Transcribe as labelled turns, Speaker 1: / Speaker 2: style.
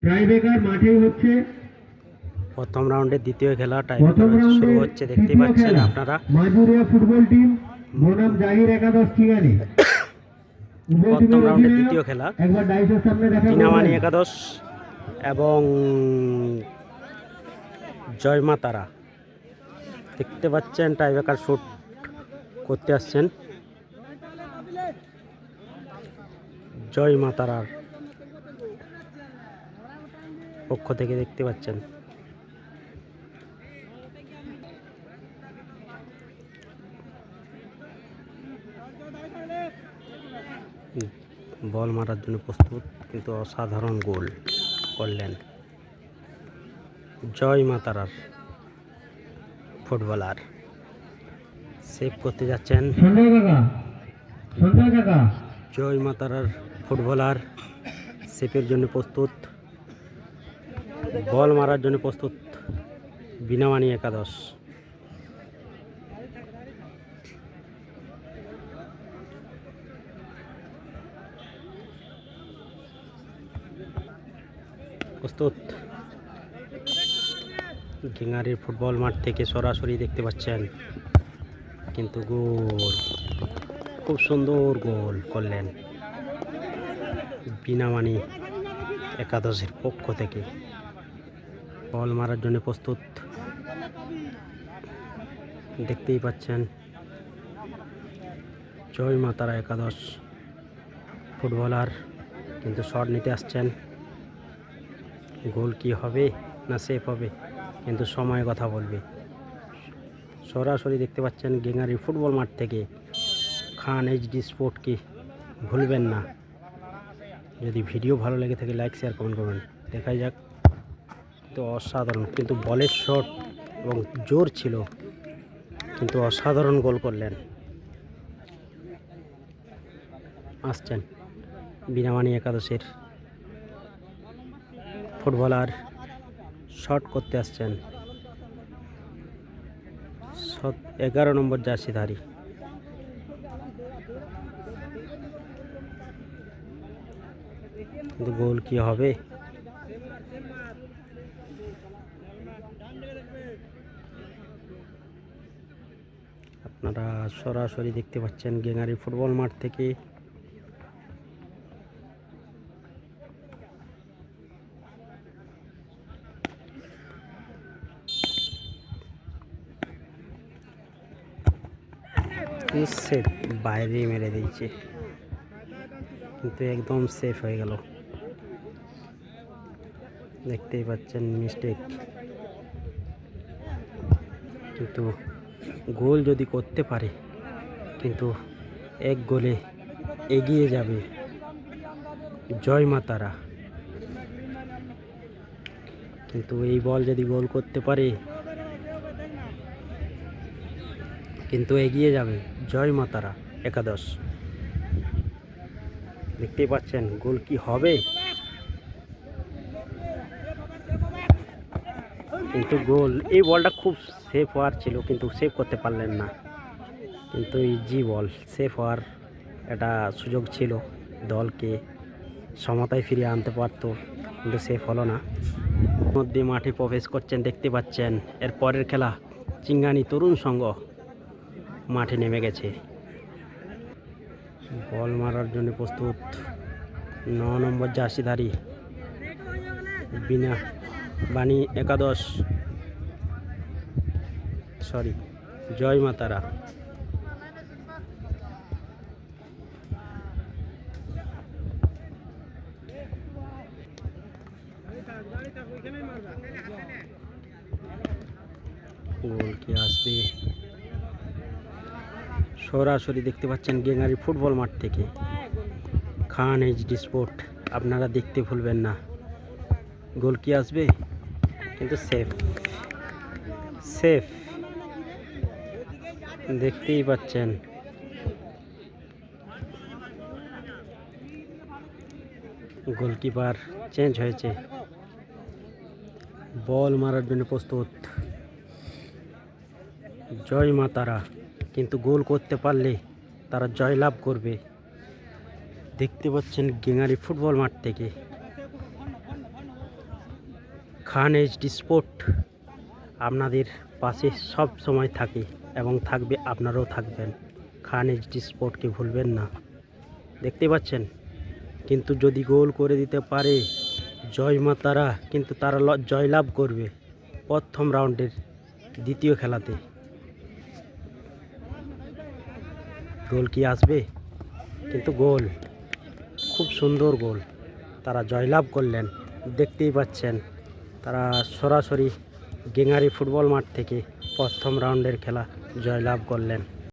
Speaker 1: Tiebreaker মাঠেই হচ্ছে
Speaker 2: প্রথম রাউন্ডের দ্বিতীয় খেলা টাইব্রেকার শুরু হচ্ছে, দেখতে পাচ্ছেন আপনারা।
Speaker 1: মাইপুরিয়া ফুটবল টিম বনাম জাহির একাদশ ঠিকানি।
Speaker 2: প্রথম রাউন্ডের দ্বিতীয় খেলা
Speaker 1: একবার ডাইসের সামনে দেখা
Speaker 2: বিনামানি একাদশ এবং জয় মা তারা, দেখতে পাচ্ছেন টাইব্রেকার শুট করতে আসছেন জয় মা তারার পক্ষ থেকে, দেখতে পাচ্ছেন। বল মারার জন্য প্রস্তুত, কিন্তু অসাধারণ গোল করলেন জয় মা তারার ফুটবলার। সেভ করতে যাচ্ছেন জয় মা তারার ফুটবলার, সেভের জন্য প্রস্তুত, বল মারার জন্য প্রস্তুত বিনামানি একাদশ। প্রস্তুত, গেঙ্গারির ফুটবল মাঠ থেকে সরাসরি দেখতে পাচ্ছেন, কিন্তু গোল, খুব সুন্দর গোল করলেন বিনামানি একাদশের পক্ষ থেকে। বল মারার জন্য প্রস্তুত, দেখতেই পাচ্ছেন জয় মা তারা একাদশ ফুটবলার, কিন্তু শট নিতে আসছেন। গোল কি হবে না সেভ হবে, কিন্তু সময় কথা বলবে। সরাসরি দেখতে পাচ্ছেন গেঙ্গারি ফুটবল মাঠ থেকে খান এইচডি স্পোর্টকে ভুলবেন না। যদি ভিডিও ভালো লেগে থাকে লাইক শেয়ার কমেন্ট করবেন। দেখাই যাক, তো অসাধারণ, কিন্তু বলের শট এবং জোর ছিল, কিন্তু অসাধারণ গোল করলেন। আসছেন বিনামানি একাদশের ফুটবলার, শট করতে আসছেন 11 নম্বর জার্সিধারী। কিন্তু গোল কি হবে, আপনারা সরাসরি দেখতে পাচ্ছেন গেঙ্গারি ফুটবল মাঠ থেকে। সেফ, বাইরে মেরে দিয়েছে, কিন্তু একদম সেফ হয়ে গেল, দেখতেই পাচ্ছেন মিস্টেক। কিন্তু গোল যদি করতে পারে, কিন্তু এক গোলে এগিয়ে যাবে জয় মা তারা। কিন্তু এই বল যদি গোল করতে পারে, কিন্তু এগিয়ে যাবে জয় মা তারা একাদশ। দেখতেই পাচ্ছেন গোল কি হবে, কিন্তু গোল, এই বলটা খুব সেফ হওয়ার ছিল, কিন্তু সেভ করতে পারলেন না। কিন্তু ইজি বল, সেফ হওয়ার একটা সুযোগ ছিল, দলকে সমতায় ফিরিয়ে আনতে পারতো, কিন্তু সেফ হলো না। মধ্যে মাঠে প্রবেশ করছেন, দেখতে পাচ্ছেন এর পরের খেলা চিঙ্গানি তরুণ সংঘ মাঠে নেমে গেছে। বল মারার জন্য প্রস্তুত 9 নম্বর জার্সিধারী বিনা বাণী একাদশ, জয় মা তারা। গোল কি আসবে, সরাসরি দেখতে পাচ্ছেন গেঙ্গারি ফুটবল মাঠ থেকে খান এইচডি স্পোর্ট, আপনারা দেখতে ভুলবেন না। গোল কি আসবে, কিন্তু সেফ, সেফ, দেখতেই পাচ্ছেন। গোলকিপার চেঞ্জ হয়েছে, বল মারার জন্য প্রস্তুত জয় মা তারা, কিন্তু গোল করতে পারলে তারা জয়লাভ করবে। দেখতে পাচ্ছেন গেঙ্গারি ফুটবল মাঠ থেকে খান এইচডি স্পোর্ট আপনাদের পাশে সব সময় থাকে এবং থাকবে, আপনারাও থাকবেন। খান এইচডি স্পোর্টকে ভুলবেন না। দেখতে পাচ্ছেন, কিন্তু যদি গোল করে দিতে পারে জয় মা তারা, কিন্তু তারা জয়লাভ করবে প্রথম রাউন্ডের দ্বিতীয় খেলাতে। গোল কি আসবে? কিন্তু গোল, খুব সুন্দর গোল, তারা জয়লাভ করলেন। দেখতেই পাচ্ছেন, তারা সরাসরি গেঙ্গারি ফুটবল মাঠ থেকে প্রথম রাউন্ডের খেলা জয়লাভ করলেন।